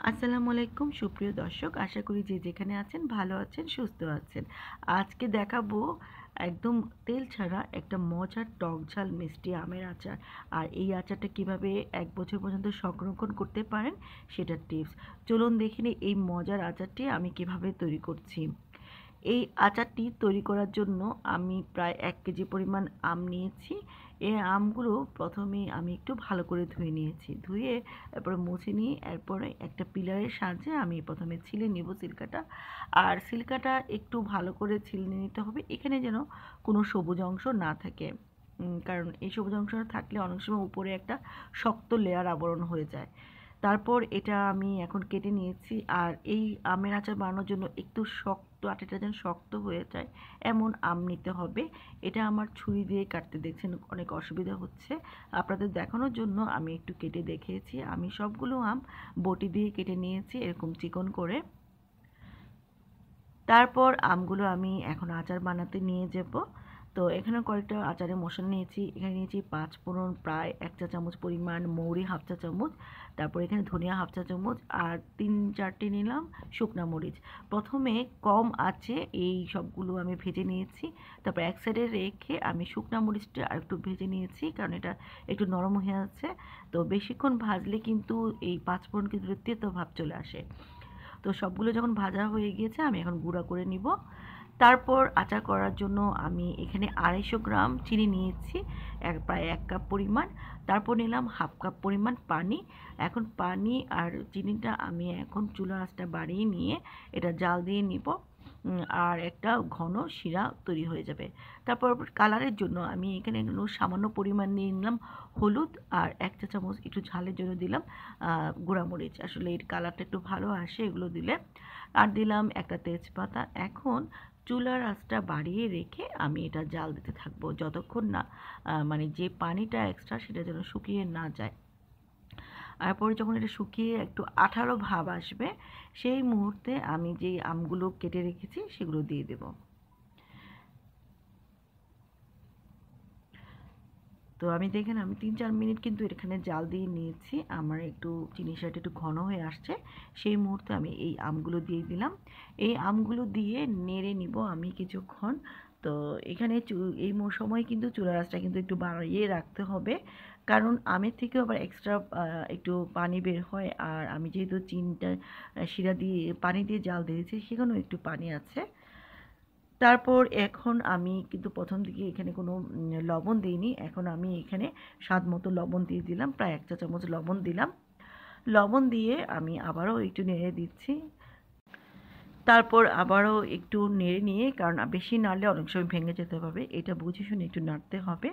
আসসালামু আলাইকুম সুপ্রিয় দর্শক, আশা করি যে যেখানে আছেন ভালো আছেন, সুস্থ আছেন। আজকে দেখাবো একদম তেল ছাড়া একটা মজার টক ঝাল মিষ্টি আমের আচার। আর এই আচারটা কিভাবে 1 বছর পর্যন্ত সংরক্ষণ করতে পারেন সেটার টিপস। চলুন দেখে নিই এই মজার আচারটি আমি কিভাবে তৈরি করছি। এই আচারটি তৈরি করার জন্য আমি প্রায় 1 কেজি পরিমাণ আম নিয়েছি। এই আমগুলো প্রথমে আমি একটু ভালো করে ধুয়ে নিয়েছি। ধুয়ে এরপরে মুছে নিয়ে এরপরে একটা পিলারের সাহায্যে আমি প্রথমে ছিলে নেব সিল্কাটা। আর সিল্কাটা একটু ভালো করে ছিলে নিতে হবে, এখানে যেন কোনো সবুজ অংশ না থাকে। কারণ এই সবুজ অংশটা থাকলে অনেক সময় উপরে একটা শক্ত লেয়ার আবরণ হয়ে যায়। তারপর এটা আমি এখন কেটে নিয়েছি। আর এই আমের আচার বানানোর জন্য একটু শক্ত, আটিটা যেন শক্ত হয়ে যায় এমন আম নিতে হবে। এটা আমার ছুরি দিয়ে কাটতে দেখছেন অনেক অসুবিধা হচ্ছে। আপনাদের দেখানোর জন্য আমি একটু কেটে দেখিয়েছি। আমি সবগুলো আম বটি দিয়ে কেটে নিয়েছি এরকম চিকন করে। তারপর আমগুলো আমি এখন আচার বানাতে নিয়ে যাব। তো এখানে কয়েকটা আচারের মশলা নিয়েছি। এখানে নিয়েছি 5 ফোড়ন প্রায় 1 চা চামচ পরিমাণ, মৌরি হাফ চা চামচ, তারপর এখানে ধনিয়া হাফ চা চামচ, আর 3-4টি নিলাম শুকনা মরিচ। প্রথমে কম আঁচে এই সবগুলো আমি ভেজে নিয়েছি। তারপর এক সাইডে রেখে আমি শুকনা মরিচটা আর একটু ভেজে নিয়েছি, কারণ এটা একটু নরম হয়ে আছে। তো বেশিক্ষণ ভাজলে কিন্তু এই 5 ফোড়ন কিন্তু তেতো ভাব চলে আসে। তো সবগুলো যখন ভাজা হয়ে গিয়েছে আমি এখন গুঁড়া করে নিব। তারপর আচার করার জন্য আমি এখানে 250 গ্রাম চিনি নিয়েছি, প্রায় 1 কাপ পরিমাণ। তারপর নিলাম হাফ কাপ পরিমাণ পানি। এখন পানি আর চিনিটা আমি এখন চুলার আঁচটা বাড়িয়ে নিয়ে এটা জাল দিয়ে নিব। আর একটা ঘন শিরা তৈরি হয়ে যাবে। তারপর কালারের জন্য আমি এখানে সামান্য পরিমাণ নিয়ে নিলাম হলুদ, আর 1 চা চামচ একটু ঝালের জন্য দিলাম গুঁড়ামরিচ। আসলে এর কালারটা একটু ভালো আসে এগুলো দিলে। আর দিলাম একটা তেজপাতা। এখন চুলার আঁচটা বাড়িয়ে রেখে আমি এটা জাল দিতে থাকবো যতক্ষণ না মানে যে পানিটা এক্সট্রা সেটা যেন শুকিয়ে না যায়। তারপরে যখন এটা শুকিয়ে একটু আঠালো ভাব আসবে সেই মুহূর্তে আমি যেই আমগুলো কেটে রেখেছি সেগুলো দিয়ে দেব। তো আমি দেখেন আমি 3-4 মিনিট কিন্তু এখানে জাল দিয়ে নিয়েছি। আমার একটু চিনির সাথে একটু ঘন হয়ে আসছে। সেই মুহূর্তে আমি এই আমগুলো দিয়ে দিলাম। এই আমগুলো দিয়ে নেড়ে নিব আমি কিছুক্ষণ। তো এখানে এই সময় কিন্তু চুলার আঁচটা কিন্তু একটু বাড়িয়ে রাখতে হবে, কারণ আমের থেকেও আবার এক্সট্রা একটু পানি বের হয়। আর আমি যেহেতু চিনিটা শিরা দিয়ে পানি দিয়ে জাল দিয়েছি সেখানেও একটু পানি আছে। তারপর এখন আমি কিন্তু প্রথম দিকে এখানে কোনো লবণ দিইনি। এখন আমি এখানে স্বাদ মতো লবণ দিয়ে দিলাম, প্রায় 1 চা চামচ লবণ দিলাম। লবণ দিয়ে আমি আবারও একটু নেড়ে দিচ্ছি। তারপর আবারও একটু নেড়ে নিয়ে, কারণ বেশি নাড়লে অনেক সময় ভেঙে যেতে পারবে, এটা বুঝে শুনে একটু নাড়তে হবে।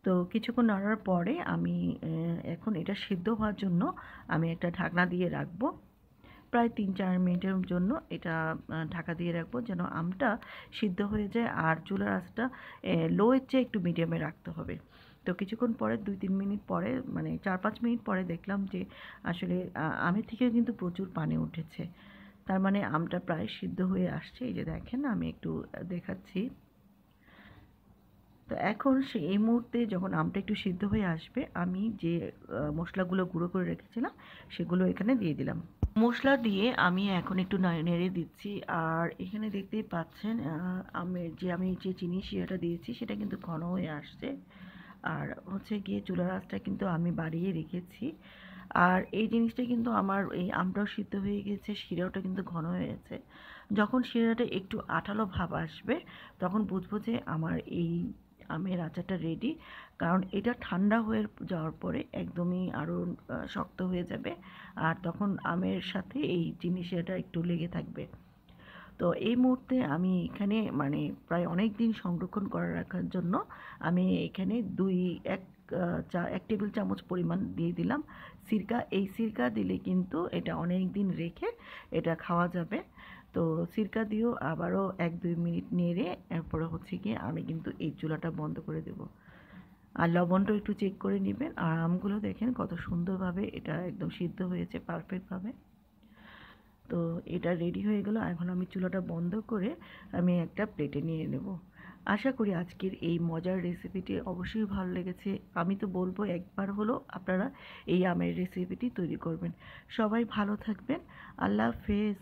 তো কিছুক্ষণ নাড়ার পরে আমি এখন এটা সিদ্ধ হওয়ার জন্য আমি একটা ঢাকনা দিয়ে রাখবো। প্রায় 3-4 মিনিটের জন্য এটা ঢাকা দিয়ে রাখবো যেন আমটা সিদ্ধ হয়ে যায়। আর চুলার আঁচটা লোয়ের চেয়ে একটু মিডিয়ামে রাখতে হবে। তো কিছুক্ষণ পরে 2-3 মিনিট পরে, মানে 4-5 মিনিট পরে দেখলাম যে আসলে আমের থেকেও কিন্তু প্রচুর পানি উঠেছে। তার মানে আমটা প্রায় সিদ্ধ হয়ে আসছে। এই যে দেখেন আমি একটু দেখাচ্ছি। তো এখন এই মুহূর্তে যখন আমটা একটু সিদ্ধ হয়ে আসবে আমি যে মশলাগুলো গুঁড়ো করে রেখেছিলাম সেগুলো এখানে দিয়ে দিলাম। মশলা দিয়ে আমি এখন একটু নেড়ে দিচ্ছি। আর এখানে দেখতেই পাচ্ছেন আমি যে চিনি শিরাটা দিয়েছি সেটা কিন্তু ঘন হয়ে আসছে। আর হচ্ছে গিয়ে চুলার আঁচটা কিন্তু আমি বাড়িয়ে রেখেছি। আর এই জিনিসটা কিন্তু আমার এই আমটাও সিদ্ধ হয়ে গেছে, শিরাটা কিন্তু ঘন হয়ে গেছে। যখন শিরাটা একটু আঠালো ভাব আসবে তখন বুঝবো যে আমার এই আমের আচারটা রেডি। কারণ এটা ঠান্ডা হয়ে যাওয়ার পরে একদমই আরও শক্ত হয়ে যাবে। আর তখন আমের সাথে এই চিনি শিরাটা একটু লেগে থাকবে। তো এই মুহূর্তে আমি এখানে মানে প্রায় অনেক দিন সংরক্ষণ করে রাখার জন্য আমি এখানে 1 টেবিল চামচ পরিমাণ দিয়ে দিলাম সিরকা। এই সিরকা দিলে কিন্তু এটা অনেক দিন রেখে এটা খাওয়া যাবে। তো সিরকা দিয়েও আবারও 1-2 মিনিট নেড়ে এরপরে হচ্ছে গিয়ে আমি কিন্তু এই চুলাটা বন্ধ করে দেব। আর লবণটা একটু চেক করে নেবেন। আর আমগুলো দেখেন কত সুন্দরভাবে এটা একদম সিদ্ধ হয়েছে পারফেক্টভাবে। তো এটা রেডি হয়ে গেল। এখন আমি চুলাটা বন্ধ করে আমি একটা প্লেটে নিয়ে নেব। আশা করি আজকের এই মজার রেসিপিটি অবশ্যই ভালো লেগেছে। আমি তো বলবো একবার হলেও আপনারা এই আমের রেসিপিটি তৈরি করবেন। সবাই ভালো থাকবেন। আল্লাহ হাফেজ।